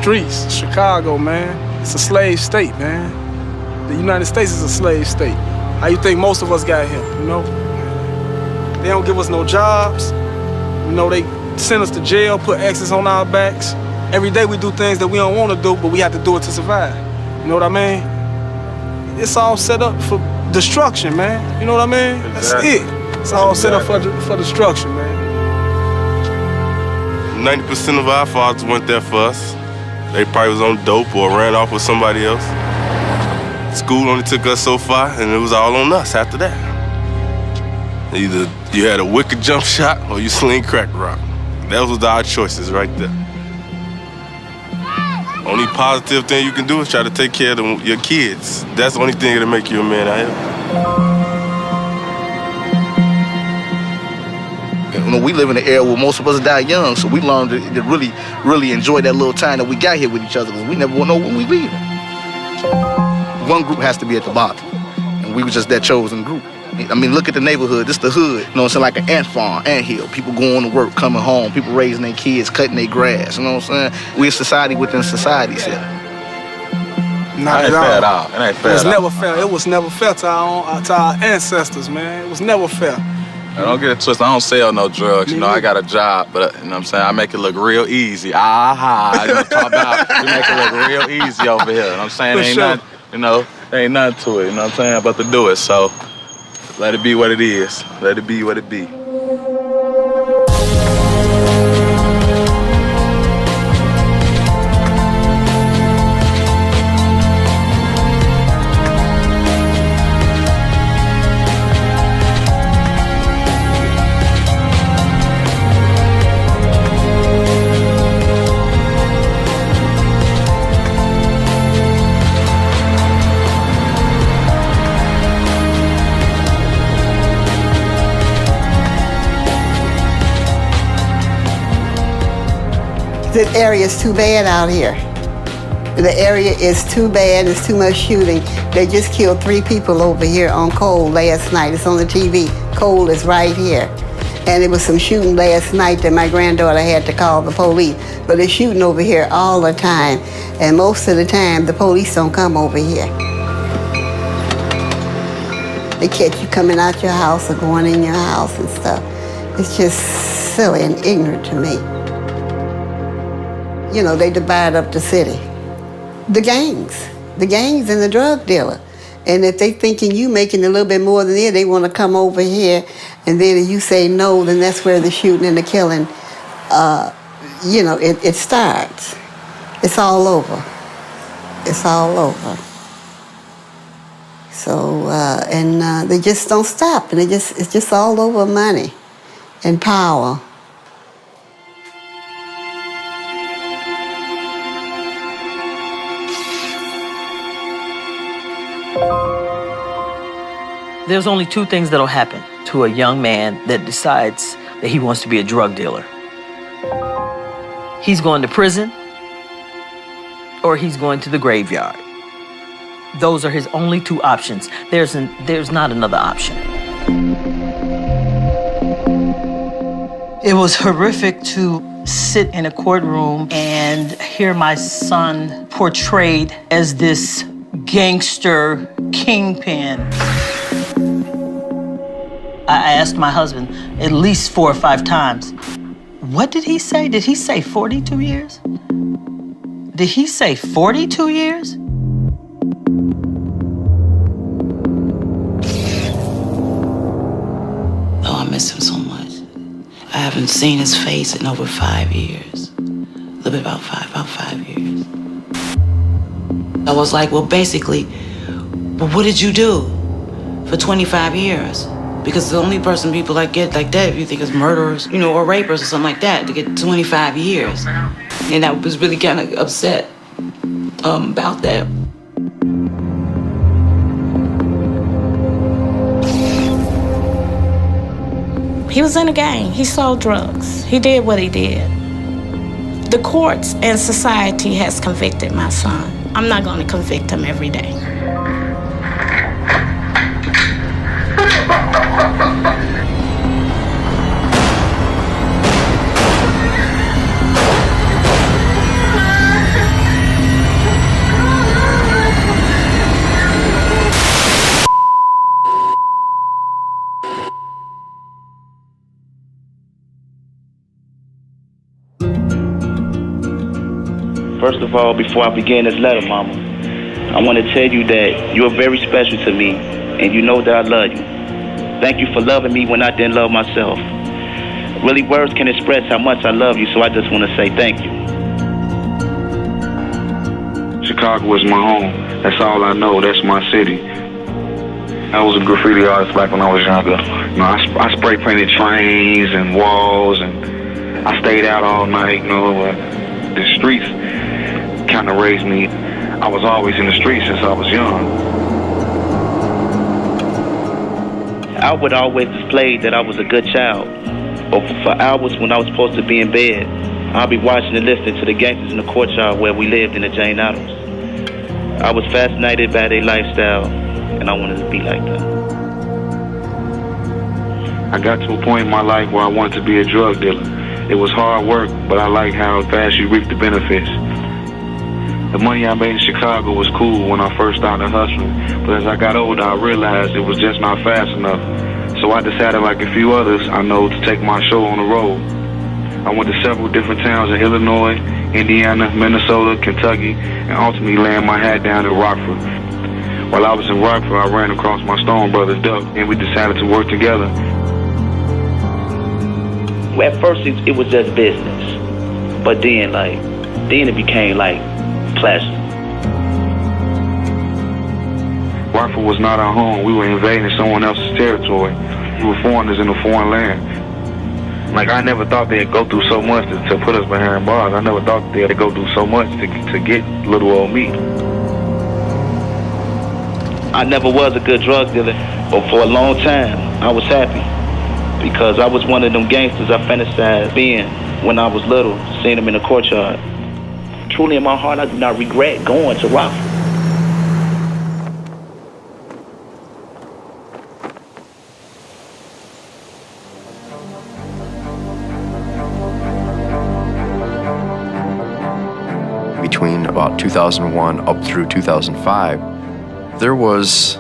streets, Chicago, man. It's a slave state, man. The United States is a slave state. How you think most of us got here, you know? They don't give us no jobs. You know, they send us to jail, put X's on our backs. Every day we do things that we don't want to do, but we have to do it to survive. You know what I mean? It's all set up for destruction, man. You know what I mean? Exactly. That's it. It's all set up for destruction, man. 90% of our fathers went there for us. They probably was on dope or ran off with somebody else. School only took us so far, and it was all on us after that. Either you had a wicked jump shot or you sling crack rock. Those was our choices right there. Only positive thing you can do is try to take care of your kids. That's the only thing that'll make you a man out here. You know, we live in an era where most of us die young, so we learned to really, really enjoy that little time that we got here with each other, because we never know when we leaving. One group has to be at the bottom, and we were just that chosen group. I mean, look at the neighborhood. This the hood. You know what I'm saying? Like an ant farm, ant hill. People going to work, coming home. People raising their kids, cutting their grass. You know what I'm saying? We're a society within societies here. Not at all. It ain't fair. It was never fair. It was never fair to our ancestors, man. It was never fair. I don't get it twisted. I don't sell no drugs. You know, I got a job, but you know what I'm saying? I make it look real easy. You know what I'm talking about? We make it look real easy over here. You know what I'm saying? There ain't nothing, you know, there ain't nothing to it. You know what I'm saying? But to do it, so let it be what it is. Let it be what it be. The area is too bad out here. The area is too bad. There's too much shooting. They just killed 3 people over here on Cole last night. It's on the TV. Cole is right here. And there was some shooting last night that my granddaughter had to call the police. But they're shooting over here all the time. And most of the time, the police don't come over here. They catch you coming out your house or going in your house and stuff. It's just silly and ignorant to me. You know, they divide up the city. The gangs and the drug dealer. And if they thinking you making a little bit more than they want to come over here, and then if you say no, then that's where the shooting and the killing, you know, it starts. It's all over. It's all over. So, and they just don't stop, and it's just all over money and power. There's only 2 things that'll happen to a young man that decides that he wants to be a drug dealer. He's going to prison, or he's going to the graveyard. Those are his only 2 options. There's not another option. It was horrific to sit in a courtroom and hear my son portrayed as this gangster kingpin. I asked my husband at least 4 or 5 times, what did he say? Did he say 42 years? Did he say 42 years? Oh, I miss him so much. I haven't seen his face in over 5 years. A little bit about 5 years. I was like, well, basically, well, what did you do for 25 years? Because the only person people like get like that, if you think is murderers, you know, or rapers or something like that, to get 25 years. And I was really kind of upset about that. He was in a gang. He sold drugs. He did what he did. The courts and society has convicted my son. I'm not going to convict him every day. First of all, before I begin this letter, Mama, I want to tell you that you're very special to me, and you know that I love you. Thank you for loving me when I didn't love myself. Really, words can express how much I love you, so I just want to say thank you. Chicago is my home. That's all I know. That's my city. I was a graffiti artist back when I was younger. You know, I spray painted trains and walls, and I stayed out all night. You know, the streets kind of raised me. I was always in the streets since I was young. I would always display that I was a good child. But for hours when I was supposed to be in bed, I'd be watching and listening to the gangsters in the courtyard where we lived in the Jane Adams. I was fascinated by their lifestyle, and I wanted to be like them. I got to a point in my life where I wanted to be a drug dealer. It was hard work, but I like how fast you reap the benefits. The money I made in Chicago was cool when I first started hustling, but as I got older, I realized it was just not fast enough. So I decided, like a few others I know, to take my show on the road. I went to several different towns in Illinois, Indiana, Minnesota, Kentucky, and ultimately landed my hat down in Rockford. While I was in Rockford, I ran across my Stone Brothers Duck, and we decided to work together. At first, it was just business, but then it became like pleasure. Rockford was not our home. We were invading someone else's territory. We were foreigners in a foreign land. Like, I never thought they'd go through so much to put us behind bars. I never thought they'd go through so much to get little old me. I never was a good drug dealer, but for a long time, I was happy. Because I was one of them gangsters I fantasized being when I was little, seeing them in the courtyard. Truly in my heart, I do not regret going to Rockford. Between about 2001 up through 2005, there was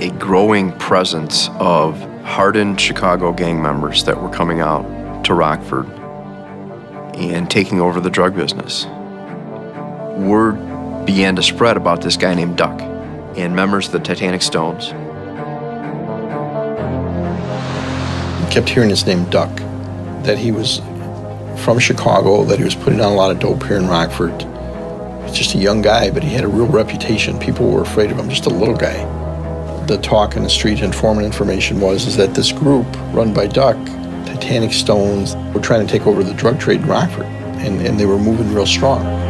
a growing presence of hardened Chicago gang members that were coming out to Rockford and taking over the drug business. Word began to spread about this guy named Duck and members of the Titanic Stones. I kept hearing his name Duck, that he was from Chicago, that he was putting on a lot of dope here in Rockford. He was just a young guy, but he had a real reputation. People were afraid of him, just a little guy. The talk in the street, informant information is that this group run by Duck, Titanic Stones, were trying to take over the drug trade in Rockford, and they were moving real strong.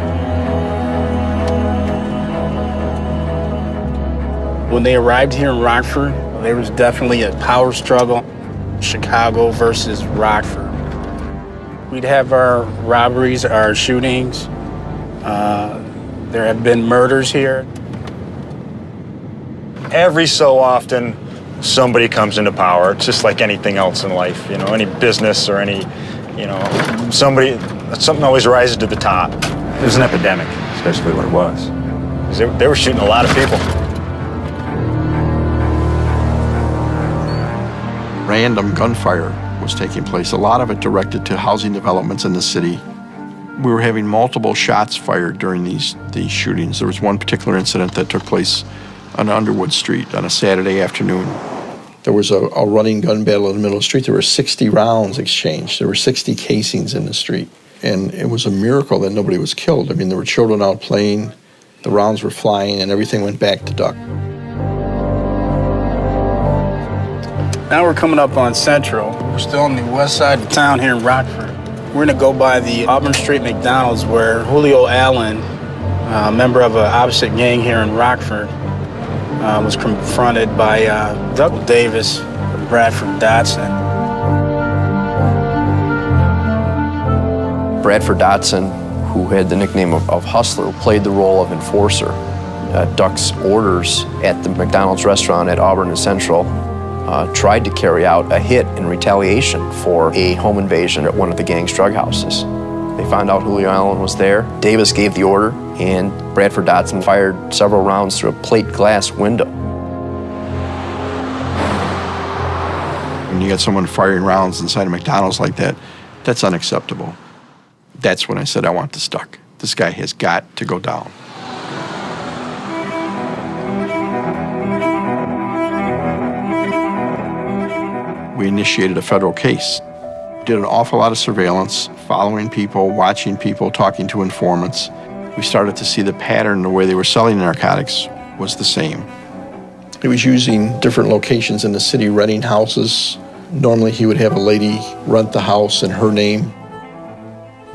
When they arrived here in Rockford, there was definitely a power struggle, Chicago versus Rockford. We'd have our robberies, our shootings. There have been murders here. Every so often, somebody comes into power. It's just like anything else in life, you know, any business or any, you know, something always rises to the top. It was an epidemic, is basically what it was. 'Cause they were shooting a lot of people. Random gunfire was taking place, a lot of it directed to housing developments in the city. We were having multiple shots fired during these shootings. There was one particular incident that took place on Underwood Street on a Saturday afternoon. There was a running gun battle in the middle of the street. There were 60 rounds exchanged. There were 60 casings in the street. And it was a miracle that nobody was killed. I mean, there were children out playing, the rounds were flying, and everything went back to Duck. Now we're coming up on Central. We're still on the west side of town here in Rockford. We're gonna go by the Auburn Street McDonald's where Julio Allen, a member of an opposite gang here in Rockford, was confronted by Doug Davis and Bradford Dotson. Bradford Dotson, who had the nickname of Hustler, played the role of enforcer. Duck's orders at the McDonald's restaurant at Auburn and Central tried to carry out a hit in retaliation for a home invasion at one of the gang's drug houses. They found out Julio Allen was there. Davis gave the order, and Bradford Dotson fired several rounds through a plate glass window. When you got someone firing rounds inside a McDonald's like that, that's unacceptable. That's when I said, I want this Duck. This guy has got to go down. We initiated a federal case. Did an awful lot of surveillance, following people, watching people, talking to informants. We started to see the pattern, the way they were selling narcotics was the same. He was using different locations in the city, renting houses. Normally he would have a lady rent the house in her name.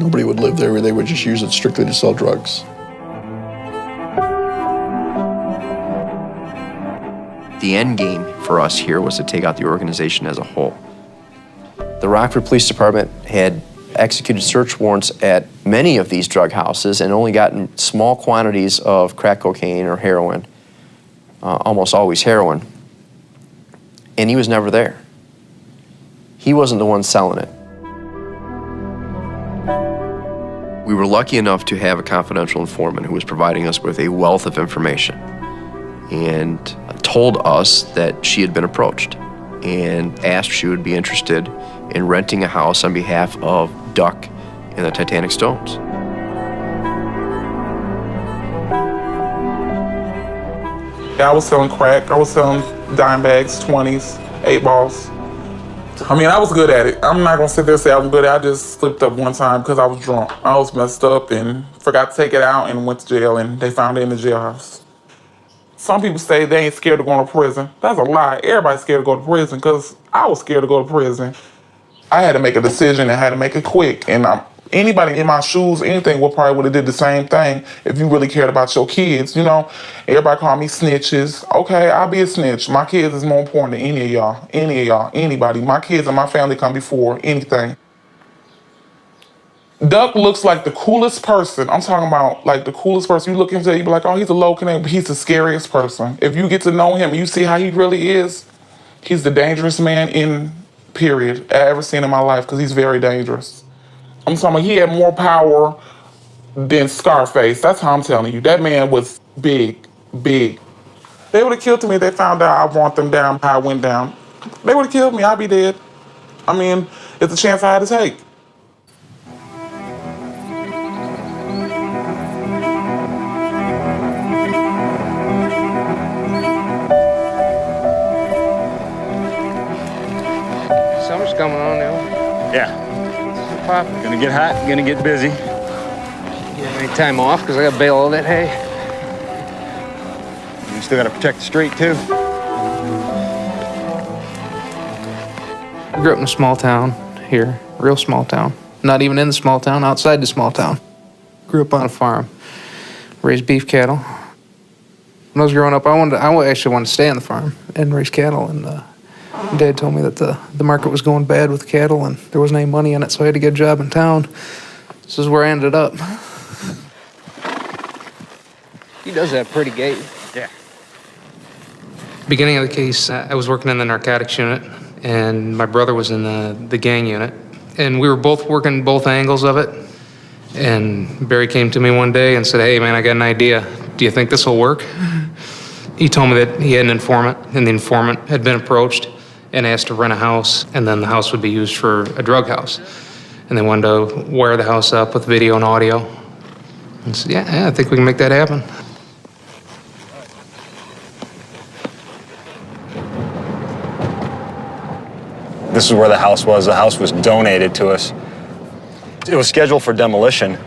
Nobody would live there. They would just use it strictly to sell drugs. The end game for us here was to take out the organization as a whole. The Rockford Police Department had executed search warrants at many of these drug houses and only gotten small quantities of crack cocaine or heroin, almost always heroin, and he was never there. He wasn't the one selling it. We were lucky enough to have a confidential informant who was providing us with a wealth of information and told us that she had been approached and asked if she would be interested in renting a house on behalf of Duck and the Titanic Stones. I was selling crack, I was selling dime bags, 20s, 8 balls. I mean, I was good at it. I'm not gonna sit there and say I was good at it. I just slipped up one time because I was drunk. I was messed up and forgot to take it out and went to jail, and they found it in the jailhouse. Some people say they ain't scared of going to prison. That's a lie. Everybody's scared to go to prison because I was scared to go to prison. I had to make a decision and had to make it quick. And anybody in my shoes, anything, would have did the same thing if you really cared about your kids. You know, everybody call me snitches. Okay, I'll be a snitch. My kids is more important than any of y'all, anybody. My kids and my family come before anything. Duck looks like the coolest person. I'm talking about like the coolest person. You look into it, you be like, oh, he's a low connect, but he's the scariest person. If you get to know him and you see how he really is, he's the dangerous man in period I ever seen in my life because he's very dangerous. I'm talking about he had more power than Scarface. That's how I'm telling you. That man was big, big. They would have killed me if they found out I want them down, how I went down. They would have killed me, I'd be dead. I mean, it's a chance I had to take. Summer's coming on now. Yeah. Gonna get hot, gonna get busy. You have any time off? Because I got to bale all that hay. You still gotta protect the street too. I grew up in a small town here, real small town. Not even in the small town, outside the small town. Grew up on a farm, raised beef cattle. When I was growing up, I actually wanted to stay on the farm and raise cattle, and Dad told me that the market was going bad with cattle and there wasn't any money in it, so I had to get a job in town. This is where I ended up. He does that pretty gay. Yeah. Beginning of the case, I was working in the narcotics unit, and my brother was in the gang unit. And we were both working both angles of it. And Barry came to me one day and said, hey, man, I got an idea. Do you think this will work? He told me that he had an informant, and the informant had been approached and asked to rent a house, and then the house would be used for a drug house. And they wanted to wire the house up with video and audio. And I said, yeah, I think we can make that happen. This is where the house was. The house was donated to us. It was scheduled for demolition.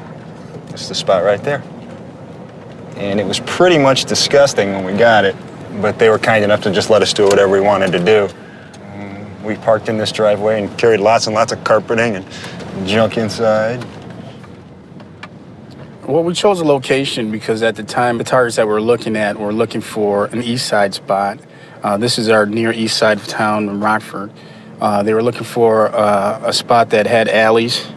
That's the spot right there. And it was pretty much disgusting when we got it, but they were kind enough to just let us do whatever we wanted to do. We parked in this driveway and carried lots and lots of carpeting and junk inside. Well, we chose a location because at the time, the targets that we're looking for an east side spot. This is our near east side of town in Rockford. They were looking for a spot that had alleys,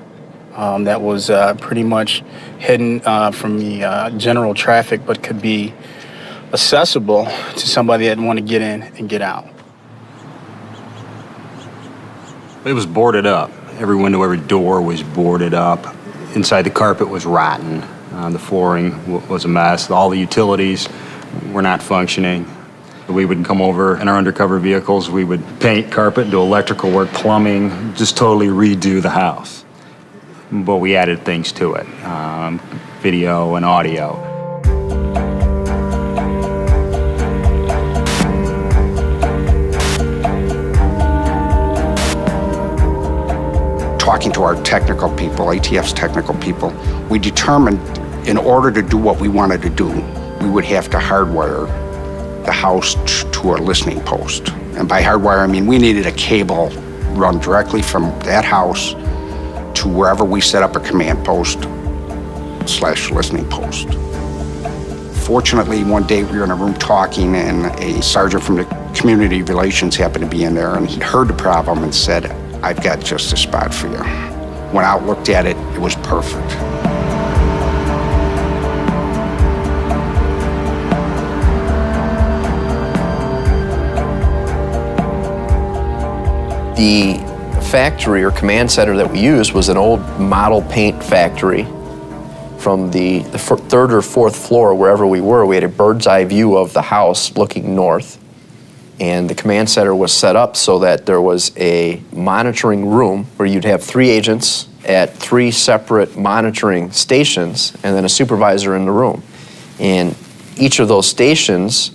that was pretty much hidden from the general traffic, but could be accessible to somebody that want to get in and get out. It was boarded up. Every window, every door was boarded up. Inside, the carpet was rotten. The flooring was a mess. All the utilities were not functioning. We would come over in our undercover vehicles. We would paint carpet, do electrical work, plumbing, just totally redo the house. but we added things to it, video and audio. Talking to our technical people, ATF's technical people, we determined in order to do what we wanted to do, we would have to hardwire the house to a listening post. And by hardwire, I mean we needed a cable run directly from that house to wherever we set up a command post / listening post. Fortunately, one day we were in a room talking and a sergeant from the community relations happened to be in there and he heard the problem and said, "I've got just a spot for you." Went out, looked at it, it was perfect. The factory or command center that we used was an old model paint factory. From the third or fourth floor, wherever we were, we had a bird's eye view of the house looking north. And the command center was set up so that there was a monitoring room where you'd have 3 agents at 3 separate monitoring stations and then a supervisor in the room. And each of those stations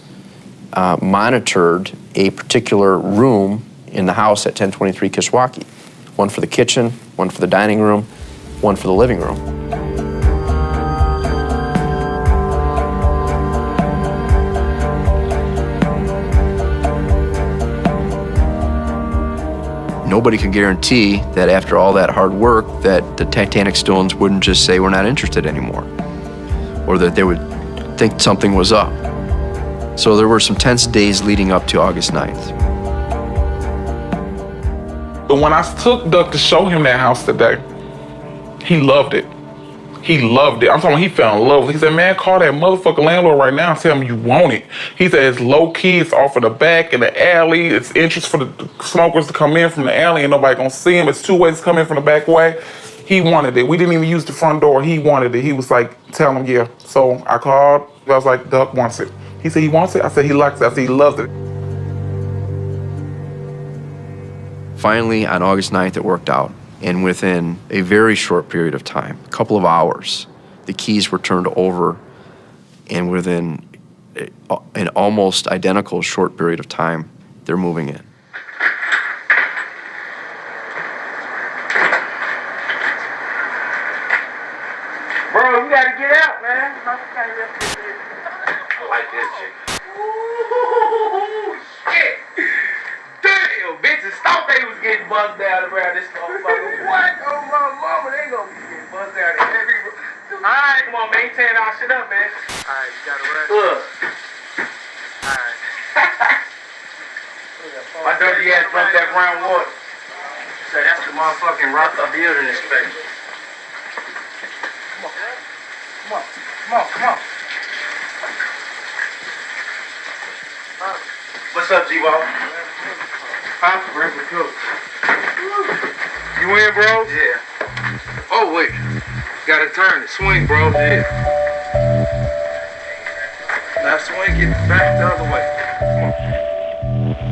monitored a particular room in the house at 1023 Kishwaukee. One for the kitchen, one for the dining room, one for the living room. Nobody could guarantee that after all that hard work that the Titanic Stones wouldn't just say we're not interested anymore, or that they would think something was up. So there were some tense days leading up to August 9th. But when I took Duck to show him that house today, he loved it. He loved it. I'm talking, he fell in love with it. He said, "Man, call that motherfucking landlord right now and tell him you want it." He said it's low key, it's off of the back in the alley. It's entrance for the smokers to come in from the alley and nobody gonna see him. It's 2 ways to come in from the back way. He wanted it. We didn't even use the front door. He wanted it. He was like, tell him, yeah. So I called. I was like, Duck wants it. He said he wants it. I said he likes it. I said he loves it. Finally, on August 9th, it worked out. And within a very short period of time, a couple of hours, the keys were turned over. And within an almost identical short period of time, they're moving in. Bro, you gotta get out, man. I like this shit. Ooh, shit. Damn, bitches thought they was getting buzzed down around this motherfucker. What? Oh, my mama, they gonna be getting buzzed down in every room. Alright, come on, man. You tearing our shit up, man. Alright, you gotta run. Alright. My dirty ass drunk that brown water. So that's the motherfucking rock of building inspection. Come on, come on, come on. What's up, G-Ball? Huh? You in, bro? Yeah. Oh, wait. Gotta turn it. Swing, bro. Yeah. Now swing it back the other way.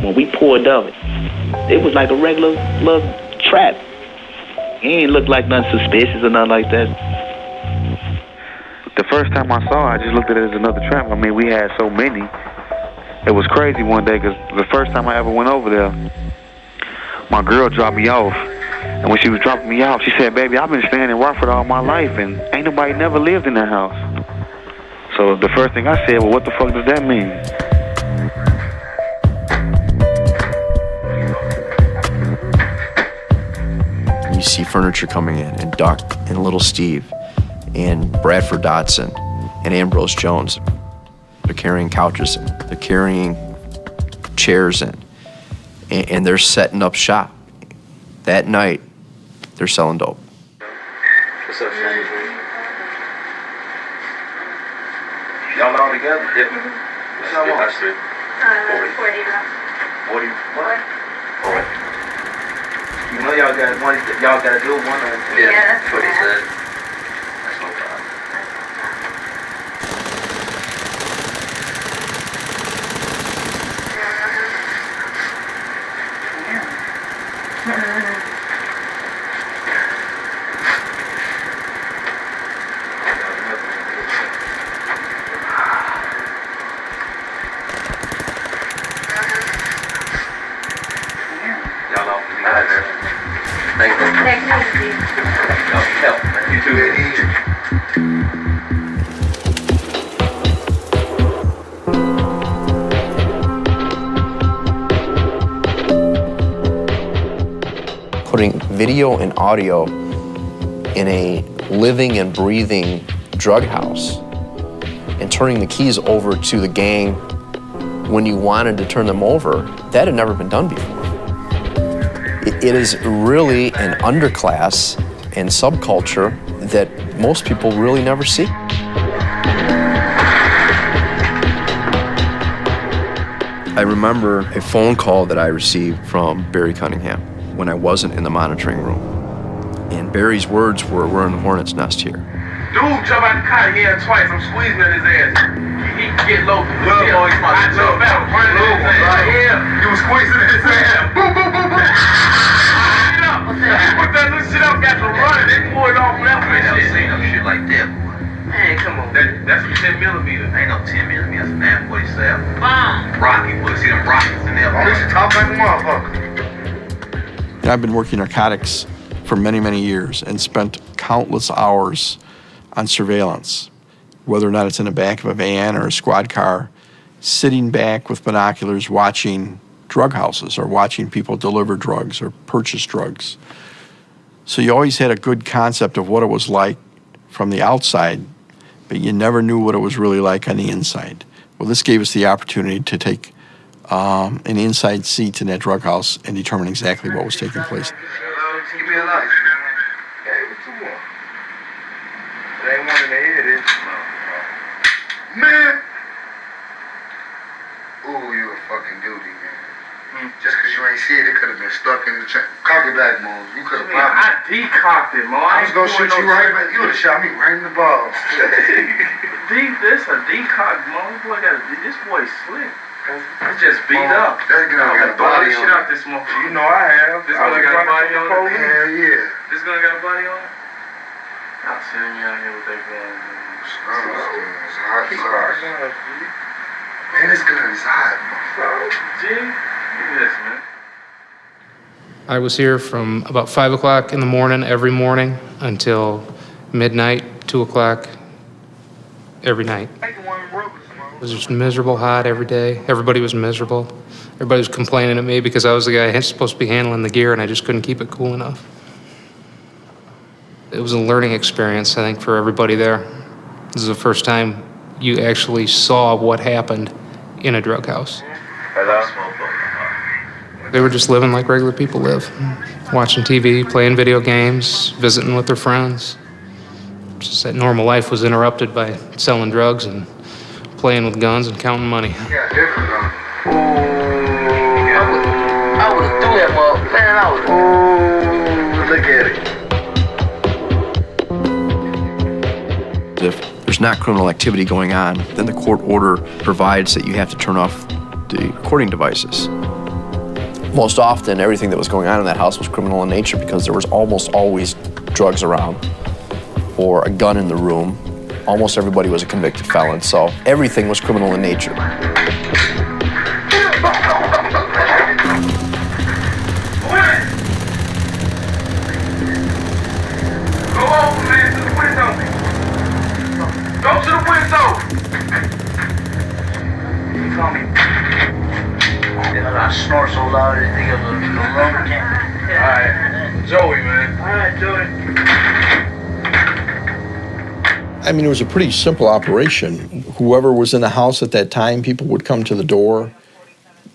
When we pulled up, it was like a regular little trap. He ain't look like nothing suspicious or nothing like that. The first time I saw it, I just looked at it as another trap. I mean, we had so many. It was crazy one day because the first time I ever went over there, my girl dropped me off. And when she was dropping me off, she said, "Baby, I've been staying in Rockford all my life and ain't nobody never lived in that house." So the first thing I said, well, what the fuck does that mean? You see furniture coming in, and Duck, and Little Steve, and Bradford Dotson, and Ambrose Jones. They're carrying couches in, they're carrying chairs in, and they're setting up shop. That night, they're selling dope. What's up, Shane? Y'all all together? Yep. What's y'all want? 40. 40 what? 40. You know y'all got one, y'all gotta do one or yeah, that's what he said. That's no problem. Help, man. You too. Putting video and audio in a living and breathing drug house and turning the keys over to the gang when you wanted to turn them over, that had never been done before. It is really an underclass and subculture that most people really never see. I remember a phone call that I received from Barry Cunningham when I wasn't in the monitoring room. And Barry's words were, "We're in the hornet's nest here." Dude jump out the car again twice. I'm squeezing at his ass. He can get low. I jump out, running at his ass. Yeah, you was squeezing at his ass. Boom, boom, boom, boom. He put that little shit up, got to run, they pulled it off left and shit. Ain't no shit like that, boy. Man, come on. That's a 10mm. Ain't no 10mm. That's a 947. Rocky, boy. See them rockets in there. Oh, this is top like a motherfucker. I've been working narcotics for many, many years and spent countless hours on surveillance, whether or not it's in the back of a van or a squad car, sitting back with binoculars watching drug houses or watching people deliver drugs or purchase drugs. So you always had a good concept of what it was like from the outside, but you never knew what it was really like on the inside. Well, this gave us the opportunity to take an inside seat in that drug house and determine exactly what was taking place. Give me a light. Hey, what you want? It ain't one in the head, is it? Man! Ooh, you a fucking duty, man. Just because you ain't see it, it could have been stuck in the chain. Cock it back, Mo. You could have probably... I decocked it, Mo. I was going to shoot you right back. You would have shot me right in the balls. This a decock, Mo. This boy slick. It's just beat up. That gun got a body on it. Out this motherfucker. You know I have. This gun got a body on it? Hell yeah. This gun got a body on it? I'll send you out here with that gun. It's hot. Man, this gun is hot, bro. G, look at this, man. I was here from about 5 o'clock in the morning every morning until midnight, 2 o'clock every night. It was just miserable hot every day. Everybody was miserable. Everybody was complaining at me because I was the guy supposed to be handling the gear and I just couldn't keep it cool enough. It was a learning experience, I think, for everybody there. This is the first time you actually saw what happened in a drug house. They were just living like regular people live. Watching TV, playing video games, visiting with their friends. Just that normal life was interrupted by selling drugs and playing with guns and counting money. Yeah, different, though. I would have threw that motherfucker. Man, I would have. Look at it. If there's not criminal activity going on, then the court order provides that you have to turn off the recording devices. Most often, everything that was going on in that house was criminal in nature because there was almost always drugs around or a gun in the room. Almost everybody was a convicted felon, so everything was criminal in nature. Go over, man, to the window. Go to the window. You call me. I snort so loud, I think of the lumber camp. Alright, Joey, man. Alright, Joey. I mean, it was a pretty simple operation. Whoever was in the house at that time, people would come to the door.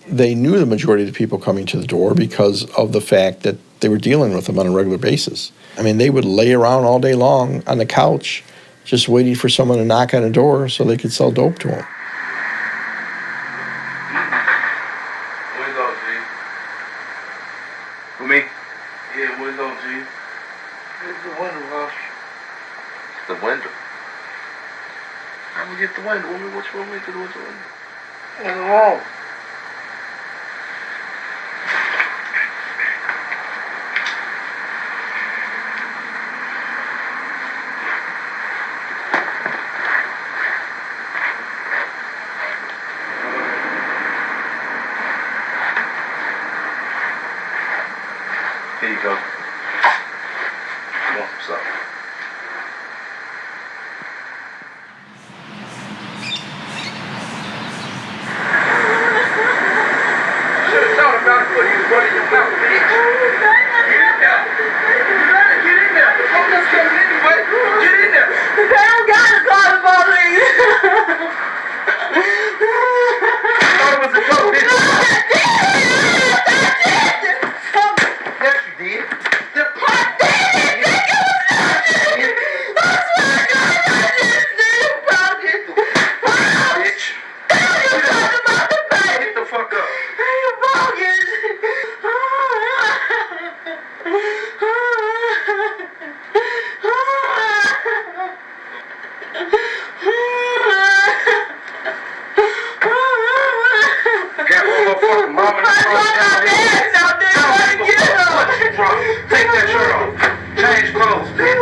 They knew the majority of the people coming to the door because of the fact that they were dealing with them on a regular basis. I mean, they would lay around all day long on the couch just waiting for someone to knock on a door so they could sell dope to them. Window, G. For me? Yeah, window, G. It's the window, Hush. The window. I'm gonna get the window. Which one we do with the window? What's wrong? Here you go. Take that shirt off. Change clothes, bitch.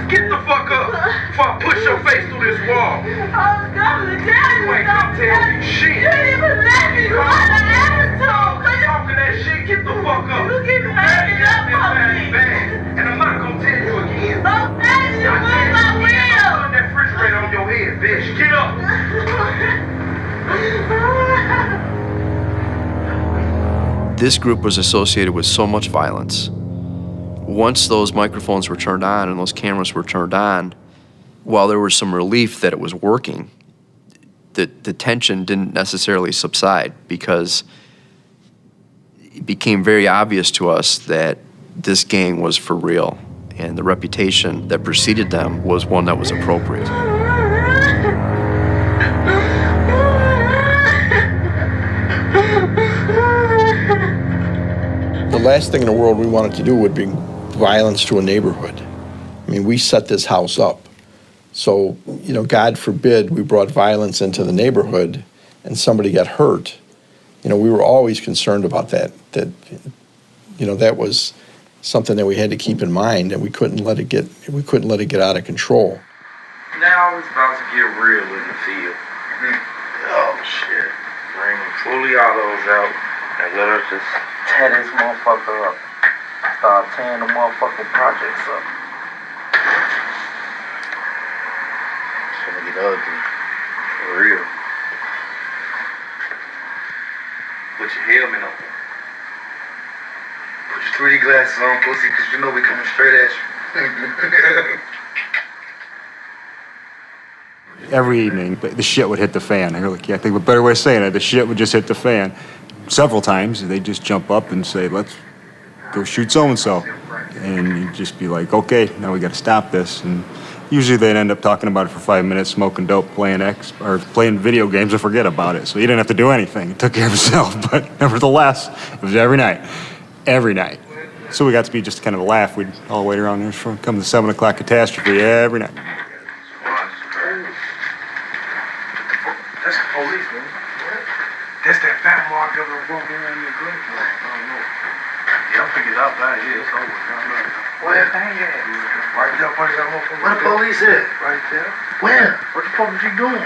Get the fuck up before I push your face through this wall. I'm coming to tell you. You ain't come tell me shit. You didn't even let me go on the attitude. Talking that shit, get the fuck up. You keep hanging up on me. And I'm not gonna tell you again. I'm telling you, where's my will? Turn that refrigerator on your head, bitch. Get up. This group was associated with so much violence. Once those microphones were turned on and those cameras were turned on, while there was some relief that it was working, the tension didn't necessarily subside because it became very obvious to us that this gang was for real, and the reputation that preceded them was one that was appropriate. The last thing in the world we wanted to do would bring violence to a neighborhood. I mean, we set this house up. So, you know, God forbid we brought violence into the neighborhood and somebody got hurt. You know, we were always concerned about that, you know, that was something that we had to keep in mind, and we couldn't let it get out of control. Now it's about to get real in the field. Oh shit. Bring fully all those out and let us just tear this motherfucker up. Start tearing the motherfucking projects up. It's gonna get ugly. For real. Put your helmet on. Put your 3D glasses on, pussy, because you know we coming straight at you. Every evening, the shit would hit the fan. I really can't think of a better way of saying it. The shit would just hit the fan. Several times, they'd just jump up and say, let's go shoot so-and-so. And you'd just be like, okay, now we got to stop this. And usually they'd end up talking about it for 5 minutes, smoking dope, playing video games, and forget about it. So you didn't have to do anything. It took care of itself. But nevertheless, it was every night. Every night. So we got to be just kind of a laugh. We'd all wait around there from come to 7 o'clock catastrophe every night. That's the police, man. That's that fat mark that was walking around in the grave. I don't know. Yeah, I'm figured out out of here. It's over. Where that thing at? Right there, punch that motherfucker. Where the police at? Right there. Where? What the fuck is you doing?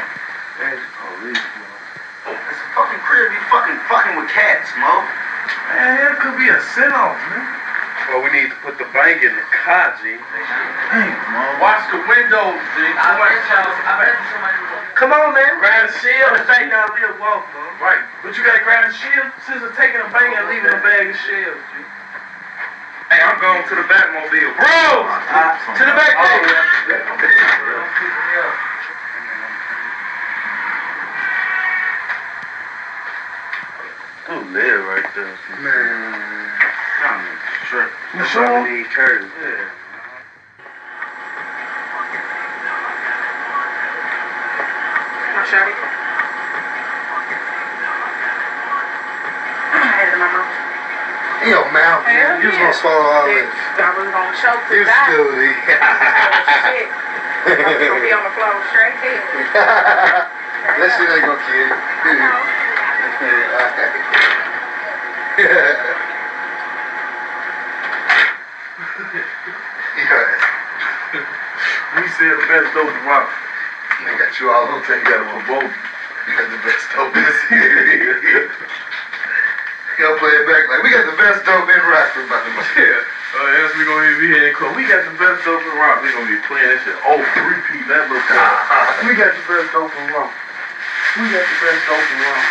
There's the police, man. It's a fucking crib. You fucking with cats, Mo. Man, it could be a sit-off, man. Well, we need to put the bank in the car, G. Damn, Mo. Watch the windows, G. Come on, man. Grab the shield. The bank down real walk, man. Right. But you gotta grab the shield since they're taking a bank and leaving a bag of shells, G. Hey, I'm going to the Blackmobbempire. Bro! To the back. Hey. Who live right there? Man. I'm sure. You sure? Need curtains. Yeah. Shawty. Yo, man, you was gonna swallow all this. I was gonna choke to die. You stupid. Shit. I'm gonna be on the floor straight here. That shit ain't gonna kill you. We said the best dope in rock. They got you all hooked. You got to promote. You got the best dope in this here. Y'all play it back like, we got the best dope in Rockford, by the way. Yeah. As we gonna be here in club. We got the best dope in rock. We gonna be playing that shit. Oh, repeat that little thing. We got the best dope in rock. We got the best dope in rock.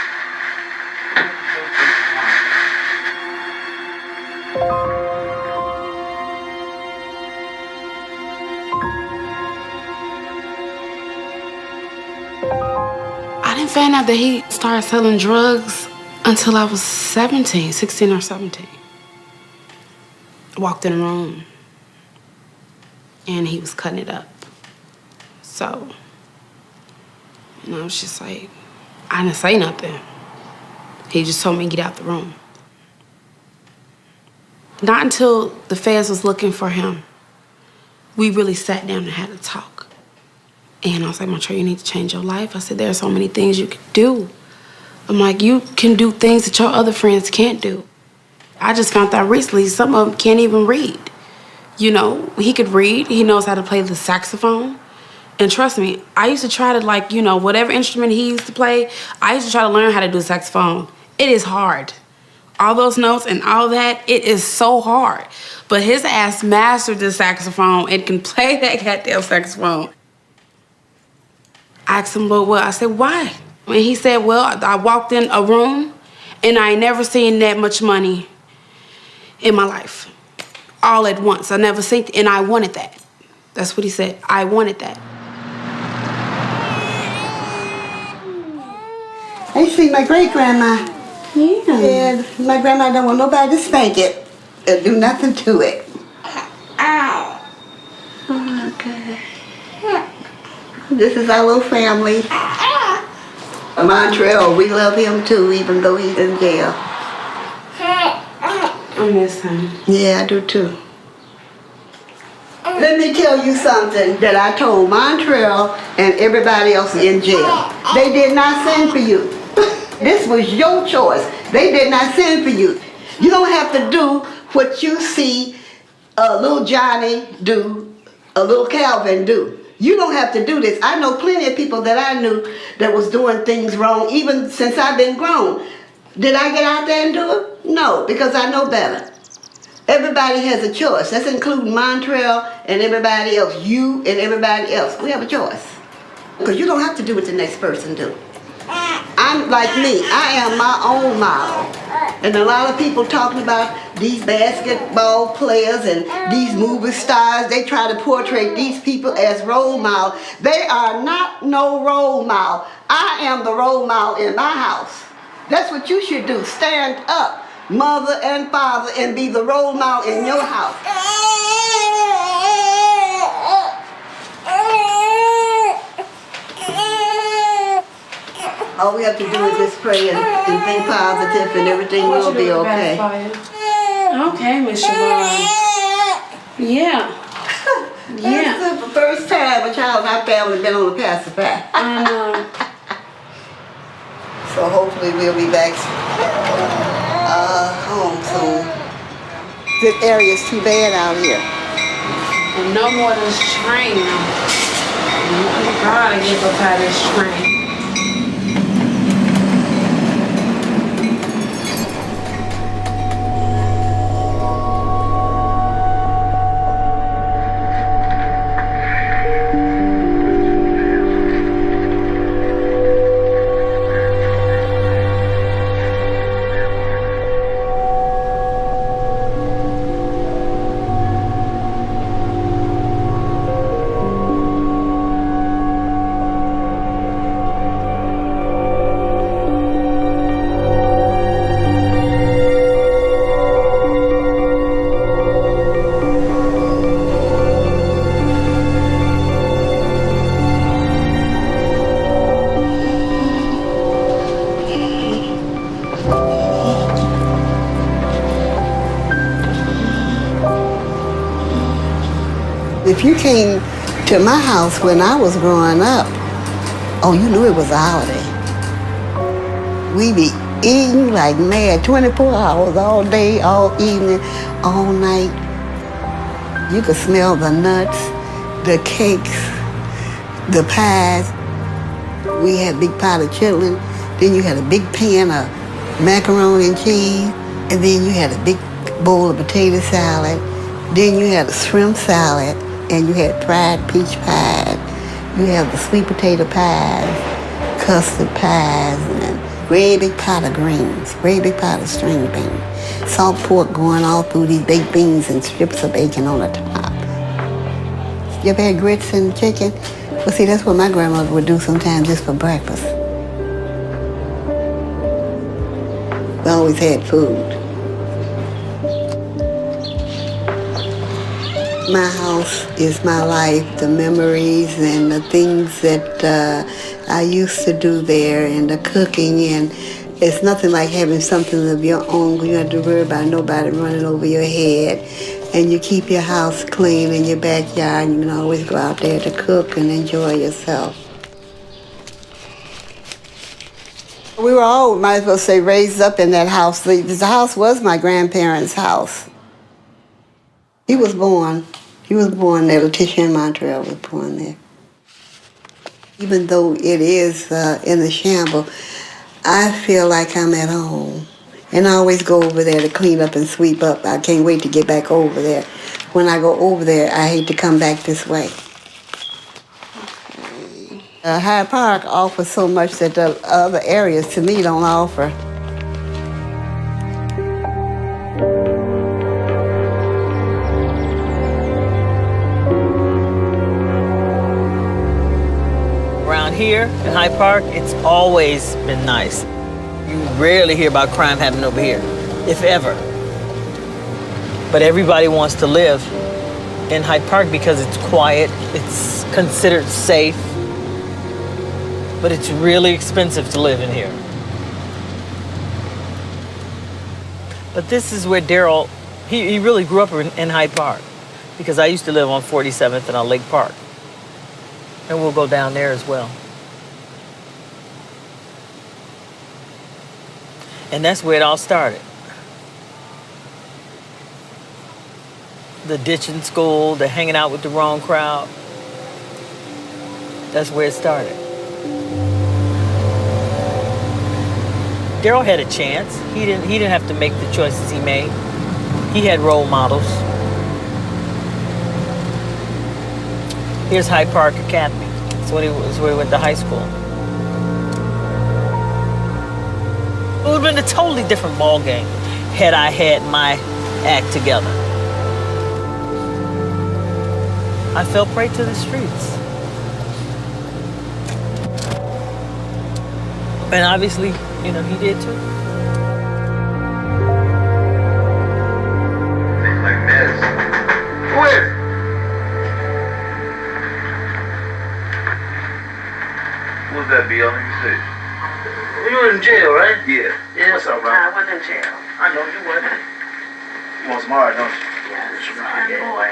I didn't find out that he started selling drugs until I was 16 or 17. I walked in the room and he was cutting it up. So, you know, I was just like, I didn't say nothing. He just told me to get out the room. Not until the feds was looking for him, we really sat down and had a talk. And I was like, Montreal, you need to change your life. I said, there are so many things you could do. I'm like, you can do things that your other friends can't do. I just found out recently some of them can't even read. You know, he could read, he knows how to play the saxophone. And trust me, I used to try to, like, you know, whatever instrument he used to play, I used to try to learn how to do the saxophone. It is hard. All those notes and all that, it is so hard. But his ass mastered the saxophone and can play that goddamn saxophone. I asked him, well, I said, why? And he said, well, I walked in a room and I ain't never seen that much money in my life. All at once. I never seen it, and I wanted that. That's what he said. I wanted that. I used to see my great-grandma. Yeah. And my grandma don't want nobody to spank it or do nothing to it. Ow. Oh, okay. This is our little family. Montreal, we love him too, even though he's in jail. I miss him. Yeah, I do too. Let me tell you something that I told Montreal and everybody else in jail. They did not send for you. This was your choice. They did not send for you. You don't have to do what you see little Johnny do, a little Calvin do. You don't have to do this. I know plenty of people that I knew that was doing things wrong even since I've been grown. Did I get out there and do it? No, because I know better. Everybody has a choice. That's including Montreal and everybody else. You and everybody else. We have a choice. Because you don't have to do what the next person do. I'm like me. I am my own model. And a lot of people talking about these basketball players and these movie stars, they try to portray these people as role models. They are not no role model. I am the role model in my house. That's what you should do. Stand up, mother and father, and be the role model in your house. All we have to do is just pray and think positive and everything will be okay. Okay, Miss Siobhan. Yeah. Yeah. That's the first time a child in our family been on a pacifier. I know. So hopefully we'll be back home soon. This area is too bad out here. And no more of this train. I'm proud to get up out of this train. If you came to my house when I was growing up, oh, you knew it was a holiday. We be eating like mad, 24 hours, all day, all evening, all night. You could smell the nuts, the cakes, the pies. We had a big pot of chitlin. Then you had a big pan of macaroni and cheese. And then you had a big bowl of potato salad. Then you had a shrimp salad. And you had fried peach pies. You have the sweet potato pies, custard pies, and a great big pot of greens, great big pot of string beans. Salt pork going all through these baked beans and strips of bacon on the top. You ever had grits and chicken? Well, see, that's what my grandmother would do sometimes just for breakfast. We always had food. My house is my life, the memories and the things that I used to do there and the cooking, and it's nothing like having something of your own. You don't have to worry about nobody running over your head, and you keep your house clean in your backyard, and you can always go out there to cook and enjoy yourself. We were all, might as well say, raised up in that house. The house was my grandparents' house. He was born there. Letitia and Montreal was born there. Even though it is in the shamble, I feel like I'm at home. And I always go over there to clean up and sweep up. I can't wait to get back over there. When I go over there, I hate to come back this way. Hyde Park offers so much that the other areas to me don't offer. Around here in Hyde Park, it's always been nice. You rarely hear about crime happening over here, if ever. But everybody wants to live in Hyde Park because it's quiet, it's considered safe, but it's really expensive to live in here. But this is where Daryl, he really grew up in Hyde Park, because I used to live on 47th and on Lake Park. And we'll go down there as well. And that's where it all started. The ditching school, the hanging out with the wrong crowd. That's where it started. Daryl had a chance. He didn't have to make the choices he made. He had role models. Here's Hyde Park Academy. That's where he went to high school. It would have been a totally different ball game had I had my act together. I fell prey to the streets. And obviously, you know, he did too. Like this. Who is it? Who's that, B.O.? Let me see. You were in jail, right? Yeah. Yeah. What's up, bro? I wasn't in jail. I know you wasn't. You want some hard, don't you? Yeah, boy.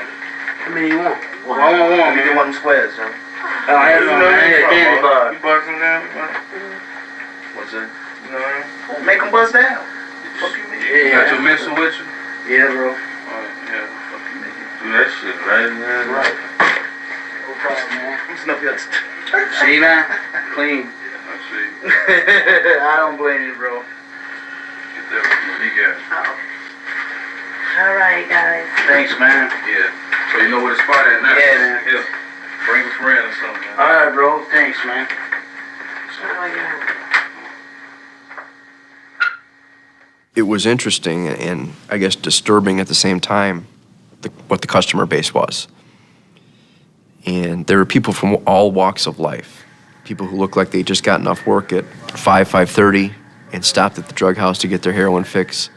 How many you want? Well, I want one. Give me one of them squares, son. Oh, I had candy bar. You bought some down? What's that? You know what I mean? Make them bust down. Fuck you, man. Yeah, you got your missile with you? Yeah, bro. Yeah. Fuck you, nigga. Do that shit, right? Yeah, right. No problem, man. I'm snuff your see, man? Clean. I don't blame you, bro. Get that what you got. Oh. All right, guys. Thanks, man. Yeah. So you know where the spot at now? Yeah, man. Here. Bring a friend or something. Man. All right, bro. Thanks, man. It was interesting and I guess disturbing at the same time what the customer base was. And there were people from all walks of life. People who looked like they just gotten off work at 5:30 and stopped at the drug house to get their heroin fix.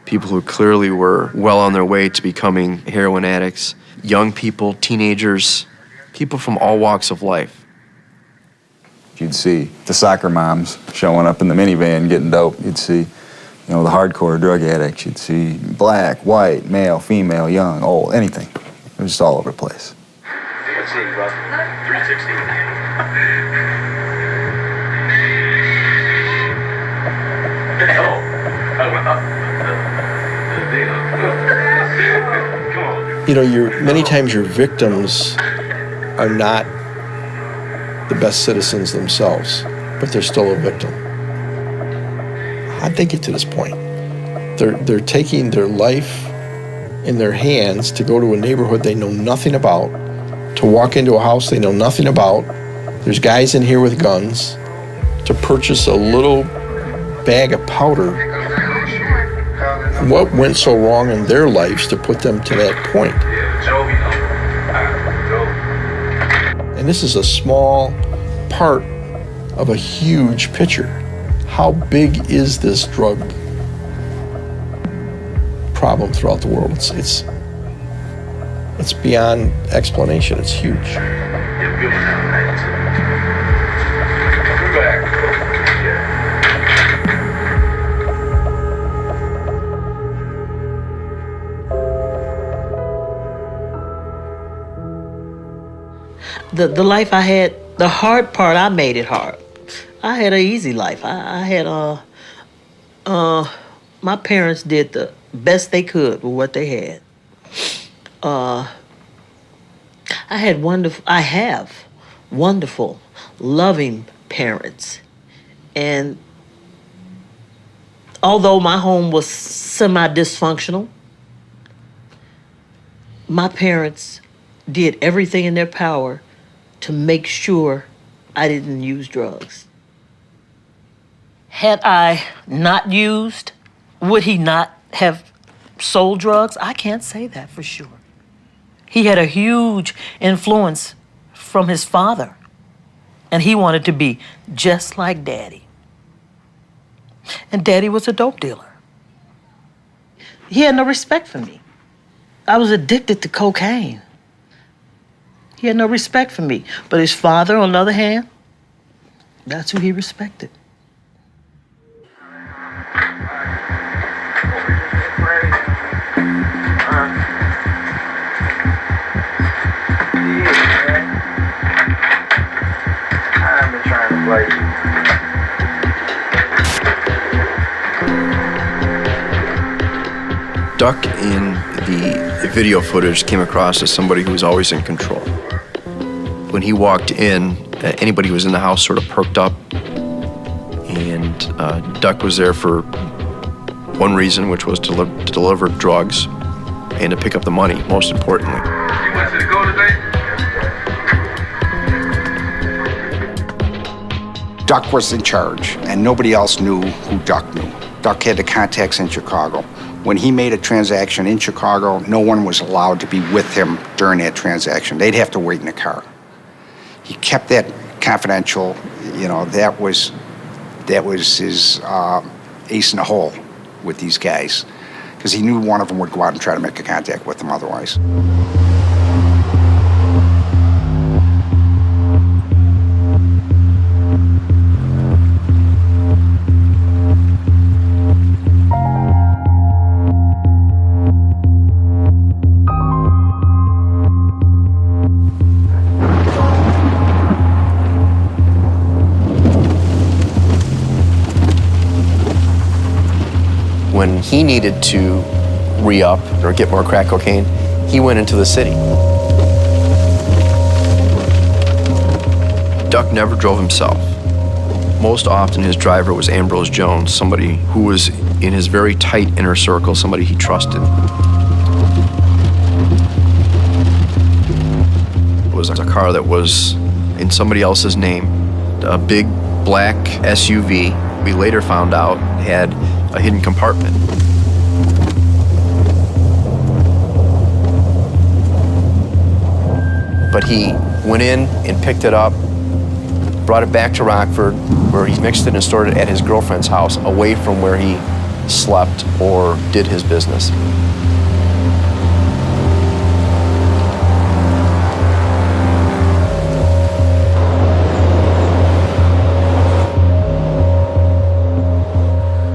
People who clearly were well on their way to becoming heroin addicts. Young people, teenagers, people from all walks of life. You'd see the soccer moms showing up in the minivan getting dope. You'd see, you know, the hardcore drug addicts. You'd see black, white, male, female, young, old, anything. It was just all over the place. Let's see, bro. 360. You know, many times your victims are not the best citizens themselves, but they're still a victim. How'd they get to this point? They're taking their life in their hands to go to a neighborhood they know nothing about, to walk into a house they know nothing about. There's guys in here with guns, to purchase a little bag of powder. What went so wrong in their lives to put them to that point? And this is a small part of a huge picture. How big is this drug problem throughout the world? It's beyond explanation. It's huge. The life I had, the hard part, I made it hard. I had an easy life. I had my parents did the best they could with what they had. I have wonderful, loving parents. And although my home was semi-dysfunctional, my parents did everything in their power to make sure I didn't use drugs. Had I not used, would he not have sold drugs? I can't say that for sure. He had a huge influence from his father, and he wanted to be just like Daddy. And Daddy was a dope dealer. He had no respect for me. I was addicted to cocaine. He had no respect for me. But his father, on the other hand, that's who he respected. Duck in the video footage came across as somebody who was always in control. When he walked in, anybody who was in the house sort of perked up, and Duck was there for one reason, which was to deliver drugs and to pick up the money, most importantly. You went to the go today? Duck was in charge, and nobody else knew who Duck knew. Duck had the contacts in Chicago. When he made a transaction in Chicago, no one was allowed to be with him during that transaction. They'd have to wait in the car. He kept that confidential. You know, that was his ace in the hole with these guys, because he knew one of them would go out and try to make a contact with them otherwise. When he needed to re-up or get more crack cocaine, he went into the city. Duck never drove himself. Most often his driver was Ambrose Jones, somebody who was in his very tight inner circle, somebody he trusted. It was a car that was in somebody else's name, a big black SUV. We later found out had a hidden compartment. But he went in and picked it up, brought it back to Rockford, where he mixed it and stored it at his girlfriend's house, away from where he slept or did his business.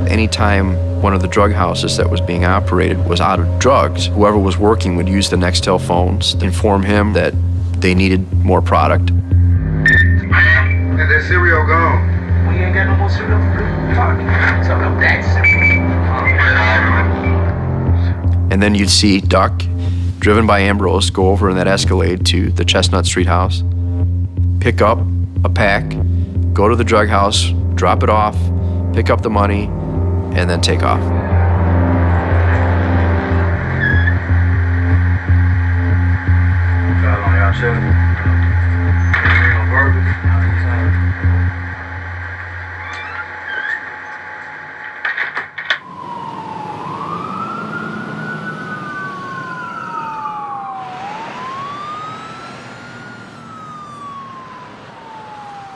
Anytime one of the drug houses that was being operated was out of drugs, whoever was working would use the Nextel phones to inform him that they needed more product. Man, is that cereal gone? We ain't got no more cereal for fuck. Talk about that cereal. And then you'd see Duck, driven by Ambrose, go over in that Escalade to the Chestnut Street house, pick up a pack, go to the drug house, drop it off, pick up the money, and then take off.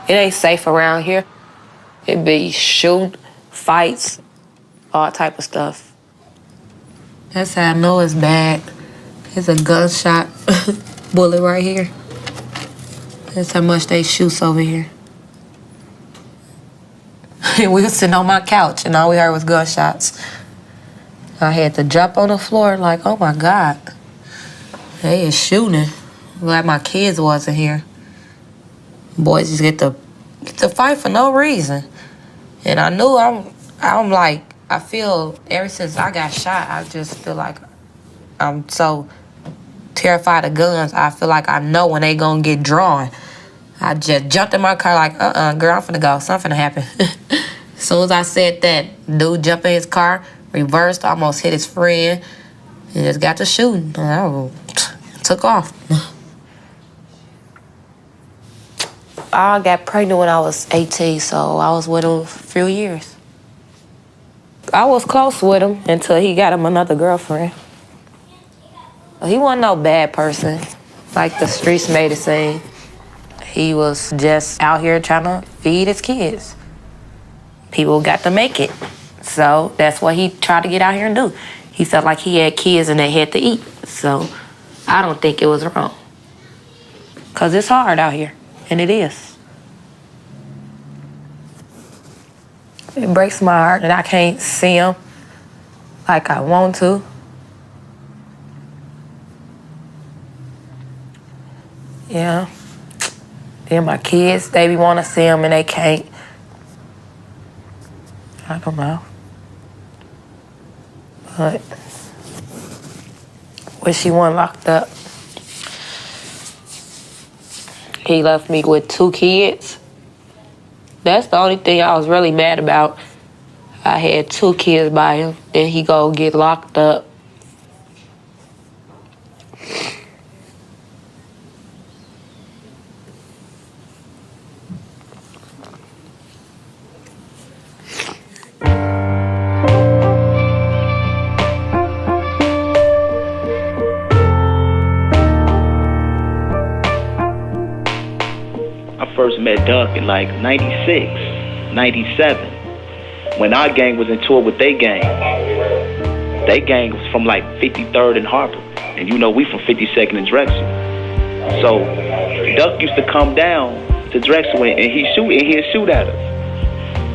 It ain't safe around here. It be shoot, fights, all type of stuff. That's how I know it's bad. It's a gunshot bullet right here. That's how much they shoot over here. And we was sitting on my couch and all we heard was gunshots. I had to jump on the floor like, oh my God. They is shooting. Like my kids wasn't here. Boys just get to to fight for no reason. And I knew I'm like, I feel ever since I got shot, I just feel like I'm so terrified of guns. I feel like I know when they gonna get drawn. I just jumped in my car like, girl, I'm finna go. Something finna happen. As soon as I said that, dude jumped in his car, reversed, almost hit his friend, and just got to shooting. I took off. I got pregnant when I was 18, so I was with him a few years. I was close with him until he got him another girlfriend. He wasn't no bad person, like the streets made it seem. He was just out here trying to feed his kids. People got to make it. So that's what he tried to get out here and do. He felt like he had kids and they had to eat. So I don't think it was wrong. Because it's hard out here, and it is. It breaks my heart that I can't see him like I want to. Yeah. Then my kids, they be want to see him and they can't. I don't know. But wish he wasn't locked up. He left me with 2 kids. That's the only thing I was really mad about. I had 2 kids by him, then he go get locked up. First met Duck in like 96, 97, when our gang was in tour with they gang. They gang was from like 53rd and Harper, and you know we from 52nd and Drexel. So Duck used to come down to Drexel and he'd shoot at us.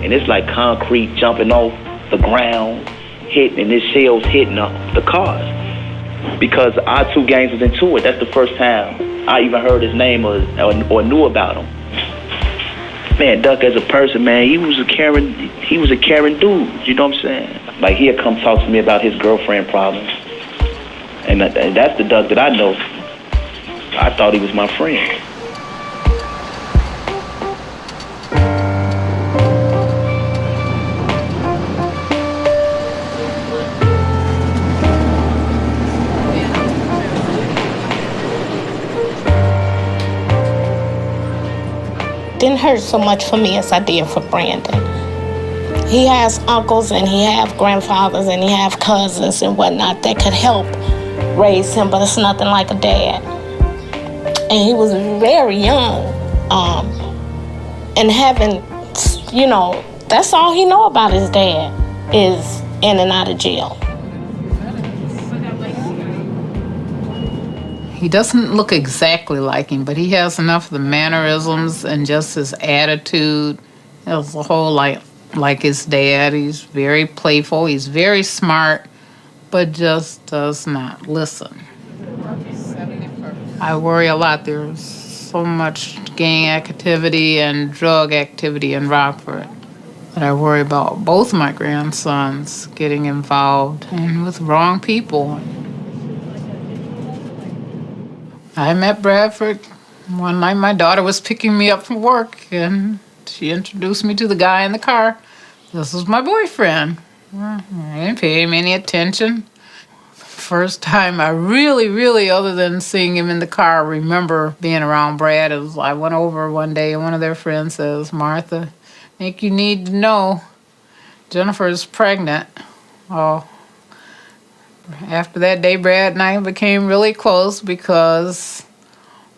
And it's like concrete jumping off the ground, hitting, and his shells hitting the cars. Because our 2 gangs was in tour. That's the first time I even heard his name or knew about him. Man, Duck as a person, man, he was a caring dude, you know what I'm saying? Like, he'd come talk to me about his girlfriend problems. And that's the Duck that I know. I thought he was my friend. Didn't hurt so much for me as I did for Brandon. He has uncles and he have grandfathers and he have cousins and whatnot that could help raise him, but it's nothing like a dad. And he was very young, and having, you know, that's all he know about his dad is in and out of jail. He doesn't look exactly like him, but he has enough of the mannerisms and just his attitude as a whole, like his dad. He's very playful, he's very smart, but just does not listen. I worry a lot. There's so much gang activity and drug activity in Rockford that I worry about both my grandsons getting involved and with wrong people. I met Bradford one night. My daughter was picking me up from work, and she introduced me to the guy in the car. This was my boyfriend. I didn't pay him any attention. First time I really, other than seeing him in the car, remember being around Brad. It was, I went over one day, and one of their friends says, "Martha, I think you need to know Jennifer is pregnant." Oh. After that day, Brad and I became really close because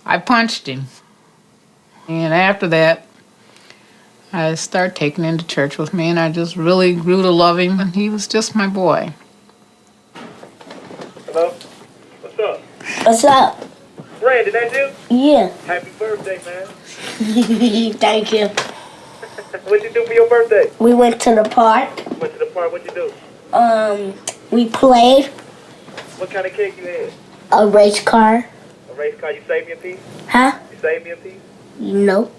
I punched him. And after that, I started taking him to church with me, and I just really grew to love him, and he was just my boy. Hello? What's up? What's up? Brandon, that you? Yeah. Happy birthday, man. Thank you. What'd you do for your birthday? We went to the park. Went to the park, what'd you do? We played. What kind of cake you had? A race car. A race car, you saved me a piece? Huh? You saved me a piece? No.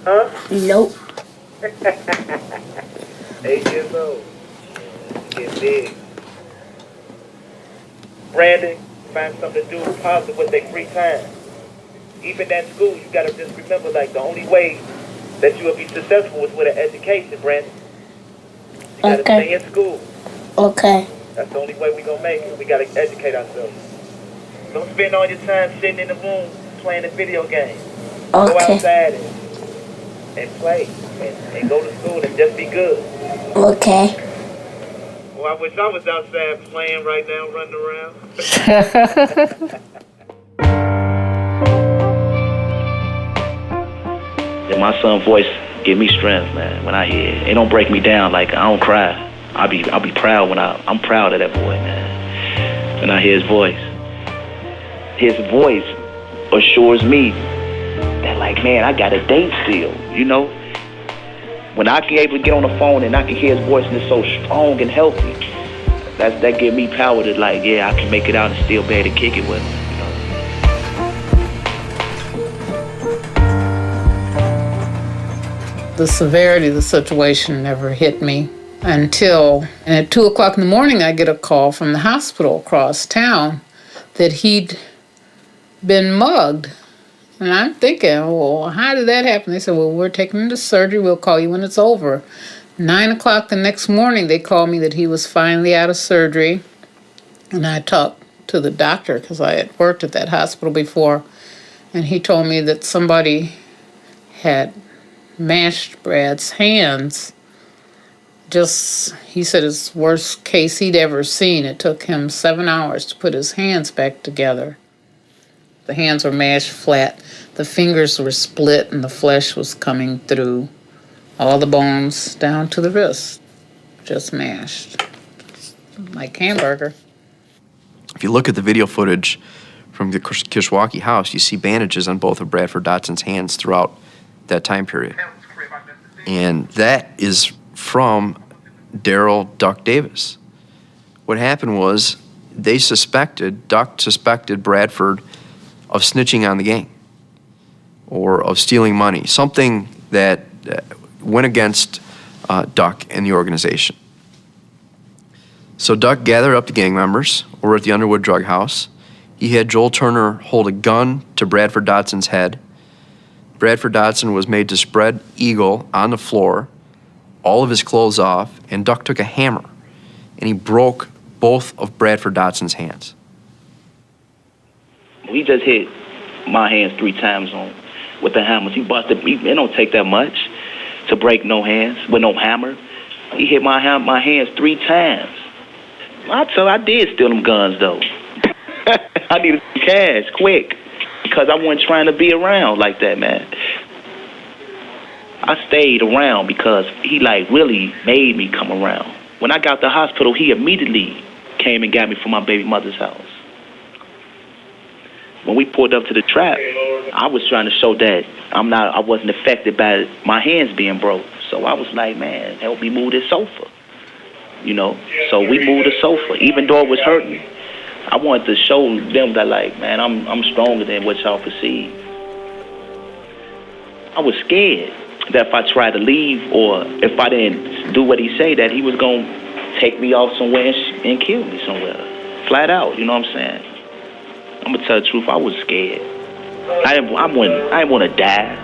Huh? Nope. 8 years old. Getting big. Brandon, find something to do positive with their free time. Even at school, you gotta just remember, like, the only way that you will be successful is with an education, Brandon. You gotta stay in school. Okay. That's the only way we gonna make it. We gotta educate ourselves. Don't spend all your time sitting in the room playing a video game. Go outside and play and go to school and just be good. Okay. Well, I wish I was outside playing right now, running around. And my son's voice give me strength, man. When I hear it, it don't break me down. Like, I don't cry. I'll be proud when I'm proud of that boy, man. When I hear his voice assures me that, like, man, I got a date still, you know? When I can able to get on the phone and I can hear his voice and it's so strong and healthy, that give me power to, like, yeah, I can make it out and still be able to kick it with him. The severity of the situation never hit me until, and at 2 o'clock in the morning, I get a call from the hospital across town that he'd been mugged. And I'm thinking, well, how did that happen? They said, well, we're taking him to surgery. We'll call you when it's over. 9 o'clock the next morning, they called me that he was finally out of surgery. And I talked to the doctor because I had worked at that hospital before. And he told me that somebody had mashed Brad's hands. He said it's the worst case he'd ever seen. It took him 7 hours to put his hands back together. The hands were mashed flat. The fingers were split and the flesh was coming through. All the bones down to the wrist, just mashed. Like hamburger. If you look at the video footage from the Kishwaukee house, you see bandages on both of Bradford Dotson's hands throughout that time period. And that is from Daryl Duck Davis. What happened was Duck suspected Bradford of snitching on the gang or of stealing money, something that went against Duck and the organization. So Duck gathered up the gang members over at the Underwood Drug House. He had Joel Turner hold a gun to Bradford Dotson's head. Bradford Dotson was made to spread eagle on the floor, all of his clothes off, and Duck took a hammer and he broke both of Bradford Dotson's hands. He just hit my hands 3 times with the hammers. He busted. It don't take that much to break no hands with no hammer. He hit my hands 3 times. I did steal them guns though. I needed cash quick because I wasn't trying to be around like that, man. I stayed around because he really made me come around. When I got to the hospital, he immediately came and got me from my baby mother's house. When we pulled up to the trap, I was trying to show that I wasn't affected by my hands being broke. So I was like, man, help me move this sofa. You know? So we moved the sofa, even though it was hurting. I wanted to show them that, like, man, I'm stronger than what y'all perceive. I was scared that if I tried to leave or if I didn't do what he said, that he was going to take me off somewhere and kill me somewhere. Flat out, you know what I'm saying? I'm gonna tell the truth, I was scared. I didn't want to die.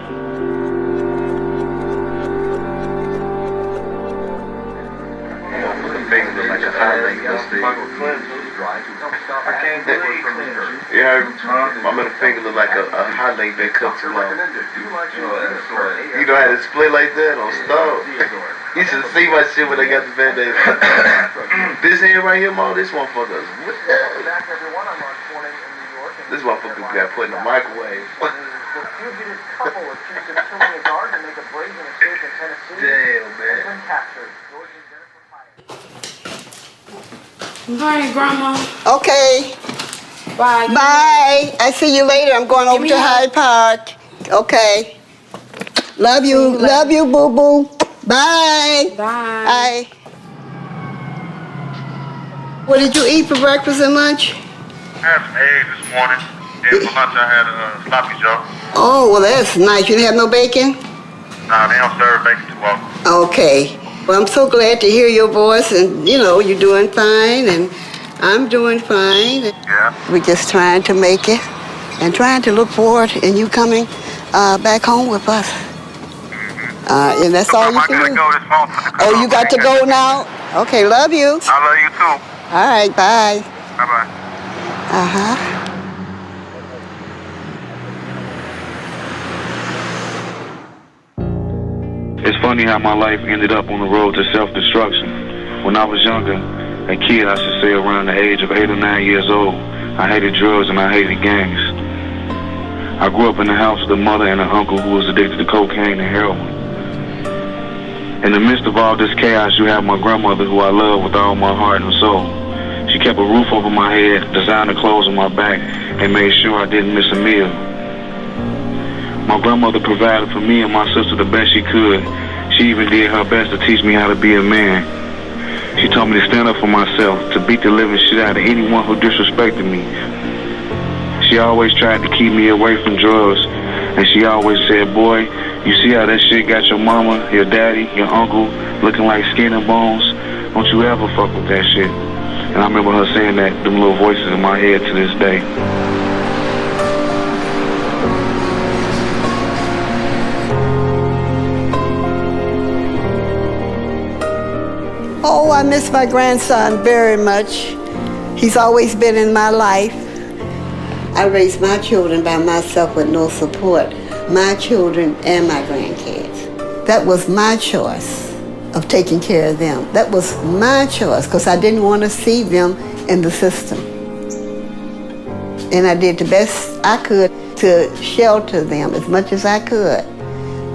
Yeah, my middle finger look like a highlight been cut too long. You know how to split like that on stove? You should see my shit when I got the Band-Aid. This hand right here, Mo, this motherfucker. This motherfucker got put in the microwave. Damn, man. Bye, Grandma. Okay. Bye. Bye. I see you later. I'm going over to Hyde Park. Okay. Love you. Love you, boo-boo. Bye. Bye. Bye. What did you eat for breakfast and lunch? I had some eggs this morning, and for lunch I had a sloppy joe. Oh, well, that's nice. You didn't have no bacon? Nah, they don't serve bacon too often. Okay. Well, I'm so glad to hear your voice, and you know, you're doing fine, and I'm doing fine. Yeah. We're just trying to make it and trying to look forward in you coming back home with us. And that's all you can do. Oh, you got to go now? Okay, love you. I love you too. All right, bye. Bye-bye. Uh-huh. It's funny how my life ended up on the road to self-destruction. When I was younger, a kid, I should say around the age of 8 or 9 years old, I hated drugs and I hated gangs. I grew up in the house with a mother and an uncle who was addicted to cocaine and heroin. In the midst of all this chaos, you have my grandmother, who I love with all my heart and soul. She kept a roof over my head, designer clothes on my back, and made sure I didn't miss a meal. My grandmother provided for me and my sister the best she could. She even did her best to teach me how to be a man. She taught me to stand up for myself, to beat the living shit out of anyone who disrespected me. She always tried to keep me away from drugs, and she always said, boy, you see how that shit got your mama, your daddy, your uncle looking like skin and bones? Don't you ever fuck with that shit. And I remember her saying that, them little voices in my head to this day. Oh, I miss my grandson very much. He's always been in my life. I raised my children by myself with no support. My children and my grandkids. That was my choice of taking care of them. That was my choice because I didn't want to see them in the system. And I did the best I could to shelter them as much as I could,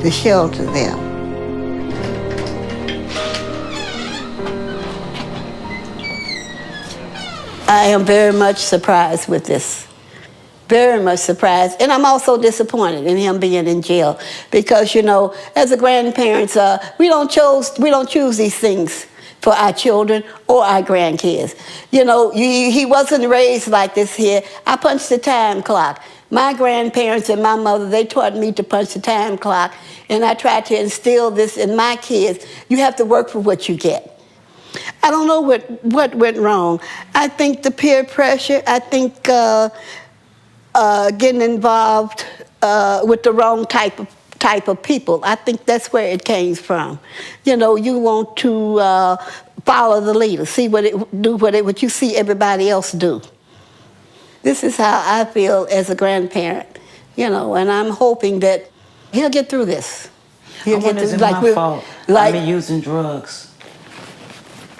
to shelter them. I am very much surprised with this. Very much surprised. And I'm also disappointed in him being in jail because, you know, as a grandparents, we don't choose these things for our children or our grandkids. You know, he wasn't raised like this here. I punched the time clock. My grandparents and my mother, they taught me to punch the time clock, and I tried to instill this in my kids. You have to work for what you get. I don't know what went wrong. I think the peer pressure, I think getting involved with the wrong type of people. I think that's where it came from. You know, you want to follow the leader, see what you see everybody else do. This is how I feel as a grandparent, you know, and I'm hoping that he'll get through this. I wonder, is it my fault? I've been using drugs.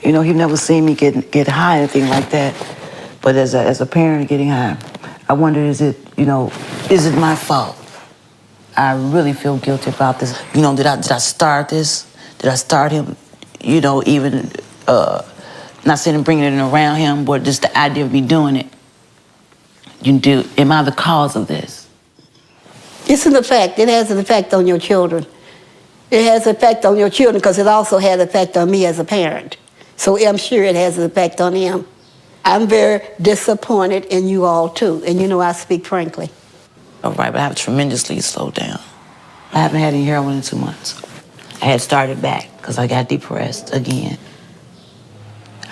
You know, he'd never seen me get high or anything like that. But as a parent getting high, I wonder, is it my fault? I really feel guilty about this. You know, did I start this? Did I start him, you know, even, not saying I'm bringing it around him, but just the idea of me doing it. Am I the cause of this? It's an effect. It has an effect on your children. It has an effect on your children because it also has an effect on me as a parent. So I'm sure it has an effect on him. I'm very disappointed in you all too. And you know I speak frankly. All right, but I have tremendously slowed down. I haven't had any heroin in 2 months. I had started back because I got depressed again.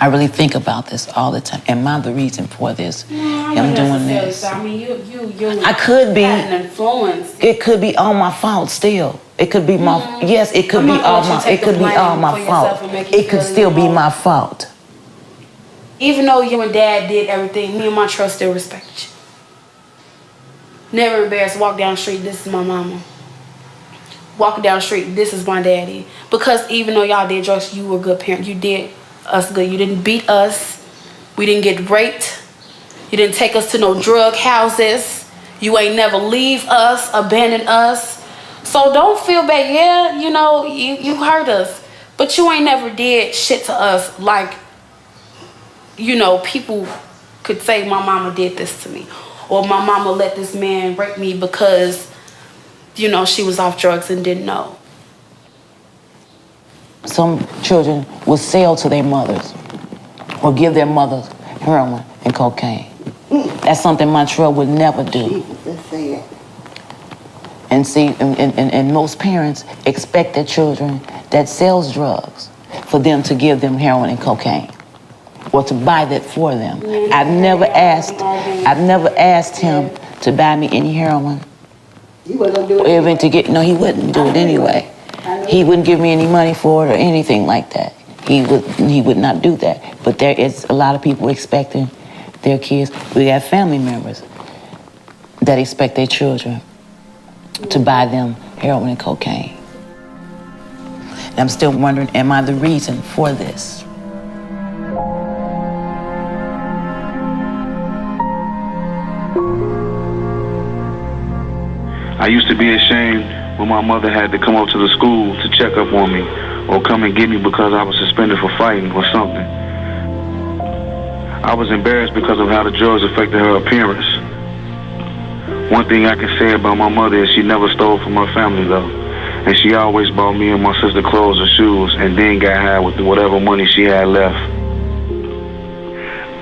I really think about this all the time. Am I the reason for this? I'm doing this. I mean, you I could be. Had an influence. It could be all my fault still. It could be my, yes, it could be all my, it could be all my fault. It could still be my fault. Even though you and Dad did everything, me and my trust still respect you. Never embarrassed to walk down the street, this is my mama. Walking down the street, this is my daddy. Because even though y'all did drugs, you were a good parent. You did us good. You didn't beat us. We didn't get raped. You didn't take us to no drug houses. You ain't never leave us, abandon us. So don't feel bad. Yeah, you know, you hurt us. But you ain't never did shit to us like, you know, people could say my mama did this to me. Or my mama let this man rape me because, you know, she was off drugs and didn't know. Some children will sell to their mothers or give their mothers heroin and cocaine. That's something Montreal would never do. And see, and most parents expect their children that sells drugs for them to give them heroin and cocaine, or to buy that for them. I've never asked him to buy me any heroin. Or even to get, no, he wouldn't do it anyway. He wouldn't give me any money for it or anything like that. He would not do that. But there is a lot of people expecting their kids. We have family members that expect their children to buy them heroin and cocaine. And I'm still wondering, am I the reason for this? I used to be ashamed when my mother had to come up to the school to check up on me or come and get me because I was suspended for fighting or something. I was embarrassed because of how the drugs affected her appearance. One thing I can say about my mother is she never stole from her family though. And she always bought me and my sister clothes and shoes and then got high with whatever money she had left.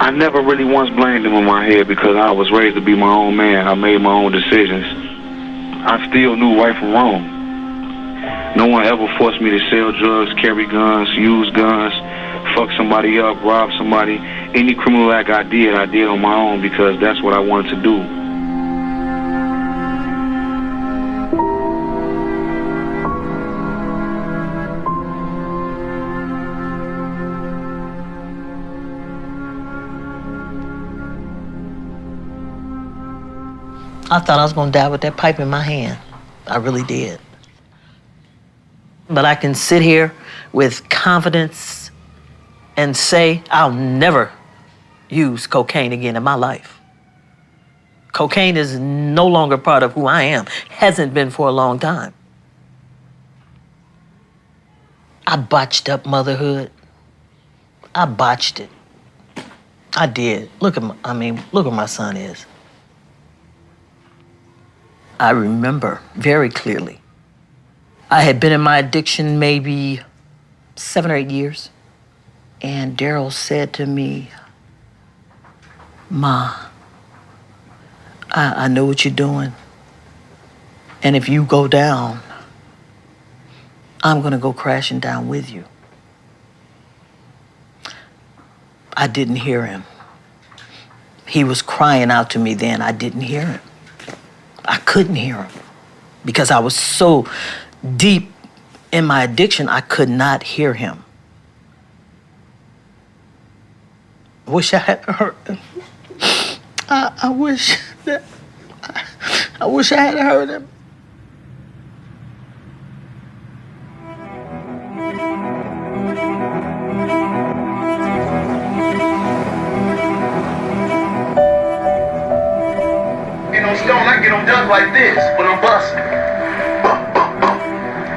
I never really once blamed them in my head because I was raised to be my own man. I made my own decisions. I still knew right from wrong. No one ever forced me to sell drugs, carry guns, use guns, fuck somebody up, rob somebody. Any criminal act I did on my own because that's what I wanted to do. I thought I was gonna die with that pipe in my hand. I really did. But I can sit here with confidence and say I'll never use cocaine again in my life. Cocaine is no longer part of who I am. Hasn't been for a long time. I botched up motherhood. I botched it. I did. Look where my son is. I remember very clearly. I had been in my addiction maybe 7 or 8 years. And Daryl said to me, "Ma, I know what you're doing. And if you go down, I'm gonna go crashing down with you." I didn't hear him. He was crying out to me then. I didn't hear him. I couldn't hear him because I was so deep in my addiction, I could not hear him. I wish I had heard him. I wish I had heard him. I get them done like this when I'm busting.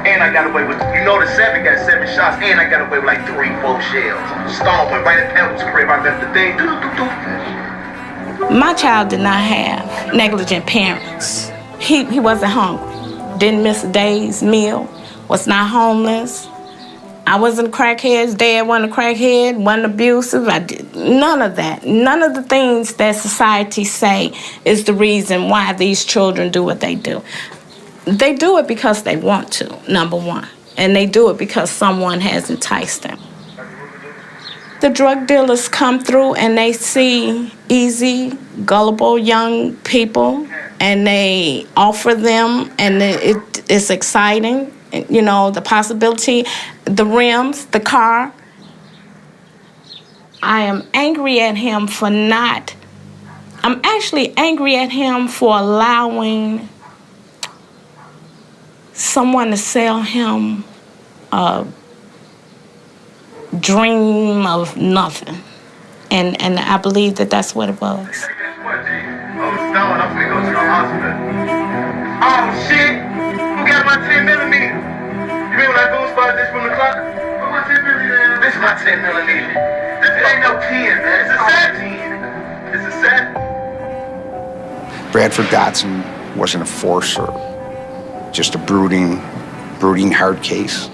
And I got away with, the 7 got 7 shots, and I got away with like 3, 4 shells. Storm went right at Pebbles' crib. I left the thing. My child did not have negligent parents. He wasn't hungry, didn't miss a day's meal, was not homeless. I wasn't a crackhead's dad, wasn't a crackhead, wasn't abusive. I did none of that. None of the things that society say is the reason why these children do what they do. They do it because they want to, number one. And they do it because someone has enticed them. The drug dealers come through and they see easy, gullible young people and they offer them, and it's exciting. The possibility, the rims, the car. I am angry at him for not, I'm actually angry at him for allowing someone to sell him a dream of nothing. And I believe that that's what it was. I'm finna go to the hospital. Oh shit! Who got my 10 millimeter? You mean when I go spot this from the clock? What's my 10 millimeter? This is my 10 millimeter. This ain't no 10, man. It's a 7. It's a 7. Bradford Dotson wasn't a forcer, just a brooding hard case.